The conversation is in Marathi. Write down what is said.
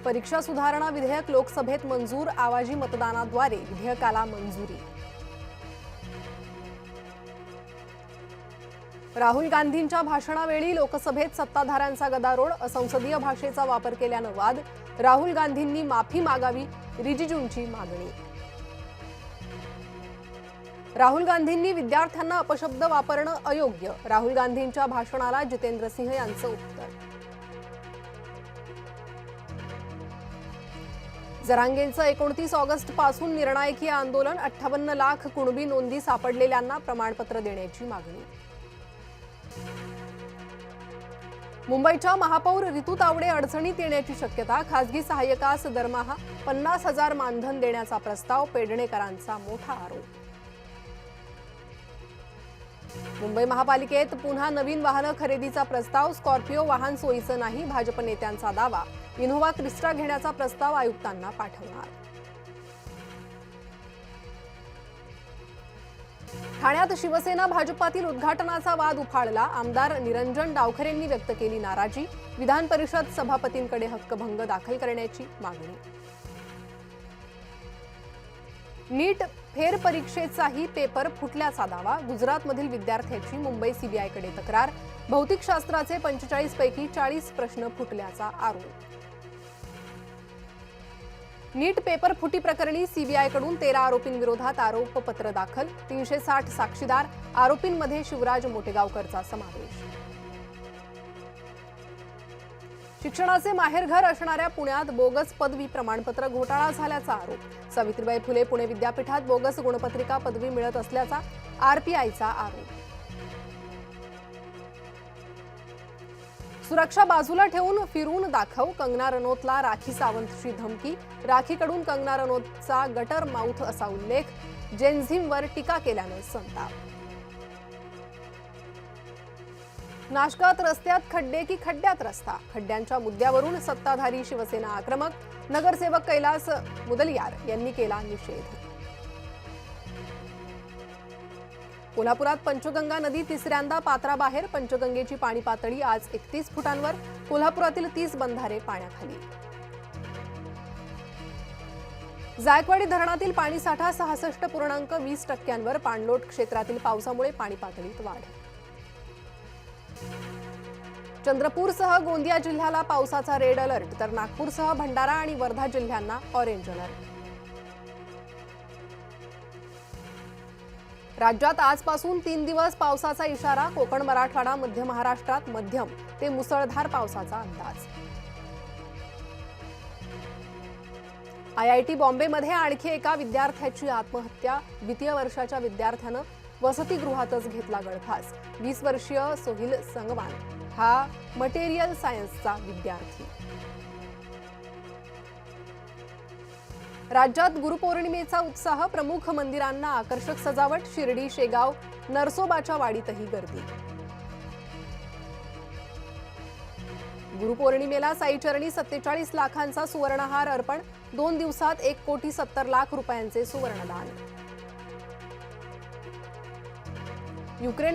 परीक्षा सुधारणा विधेयक लोकसभेत मंजूर, आवाजी मतदानाद्वारे विधेयकाला मंजुरी। राहुल गांधींच्या भाषणावेळी लोकसभेत सत्ताधाऱ्यांचा गदारोळ, असंसदीय भाषेचा वापर केल्यानं वाद। राहुल गांधींनी माफी मागावी, रिजिजूंची मागणी। राहुल गांधींनी विद्यार्थ्यांना अपशब्द वापरणं अयोग्य, राहुल गांधींच्या भाषणाला जितेंद्र सिंह यांचं उत्तर। जरांगेंचं 29 ऑगस्ट पासून निर्णायकी आंदोलन, 58 लाख कुणबी नोंदी सापडलेल्यांना प्रमाणपत्र देण्याची मागणी। मुंबईच्या महापौर रितू तावडे अडचणीत येण्याची शक्यता, खासगी सहाय्यकास दरमहा 50,000 मानधन देण्याचा प्रस्ताव, पेडणेकरांचा मोठा आरोप। मुंबई महापालिकेत पुन्हा नवीन वाहन खरेदीचा प्रस्ताव, स्कॉर्पिओ वाहन सोयीचं नाही, भाजप नेत्यांचा दावा। इनोव्हा क्रिस्टा घेण्याचा प्रस्ताव आयुक्तांना पाठवणार। ठाण्यात शिवसेना भाजपातील उद्घाटनाचा वाद उफाळला, आमदार निरंजन डावखरेंनी व्यक्त केली नाराजी, विधान परिषद सभापतींकडे हक्कभंग दाखल करण्याची मागणी। नीट फेरपरीक्षेचाही पेपर फुटल्याचा दावा, गुजरातमधील विद्यार्थ्याची मुंबई सीबीआयकडे तक्रार, भौतिकशास्त्राचे 45 पैकी 40 प्रश्न फुटल्याचा आरोप। नीट पेपर फुटी प्रकरणी सीबीआयकडून 13 आरोपींविरोधात आरोपपत्र दाखल, 360 साक्षीदार, आरोपींमध्ये शिवराज मोटेगावकरचा समावेश। शिक्षणाचे माहेरघर असणाऱ्या पुण्यात बोगस पदवी प्रमाणपत्र घोटाळा झाल्याचा आरोप, सावित्रीबाई फुले पुणे विद्यापीठात बोगस गुणपत्रिका पदवी मिळत असल्याचा आरपीआयचा आरोप। सुरक्षा बाजूला ठेवून फिरून दाखव, कंगना रनौतला राखी सावंतची धमकी, राखीकडून कंगना रनौतचा गटर माउथ असा उल्लेख, जेनझिमवर टीका केल्यानं संताप। नाशकात रस्त्यात खड्डे की खड्ड्यात रस्ता, खड्ड्यांच्या मुद्द्यावरून सत्ताधारी शिवसेना आक्रमक, नगरसेवक कैलास मुदलियार यांनी केला निषेध। कोल्हापुरात पंचगंगा नदी तिसऱ्यांदा पात्राबाहेर, पंचगंगेची पाणी पातळी आज 31 फुटांवर, कोल्हापुरातील 30 बंधारे पाण्याखाली। जायकवाडी धरणातील पाणीसाठा 66.20%, पाणलोट क्षेत्रातील पावसामुळे पाणी पातळीत वाढ। चंद्रपूरसह गोंदिया जिल्ह्याला पावसाचा रेड अलर्ट, तर नागपूरसह भंडारा आणि वर्धा जिल्ह्यांना ऑरेंज अलर्ट। राज्यात आजपासून 3 दिवस पावसाचा इशारा, कोकण मराठवाडा मध्य महाराष्ट्रात मध्यम ते मुसळधार पावसाचा अंदाज। IIT बॉम्बेमध्ये आणखी एका विद्यार्थ्याची आत्महत्या, द्वितीय वर्षाच्या विद्यार्थ्यानं वसतिगृहातच घेतला गळफास, 20 वर्षीय सोहिल संगवान हा मटेरियल सायन्सचा विद्यार्थी। राज्यात गुरुपौर्णिमेचा उत्साह, प्रमुख मंदिरांना आकर्षक सजावट, शिर्डी, शेगाव, नरसोबाच्या वाडीतही गर्दी। गुरुपौर्णिमेला साईचरणी 47 लाखांचा सुवर्णहार अर्पण, 2 दिवसात 1,70 लाख रुपयांचे सुवर्णदान। युक्रेन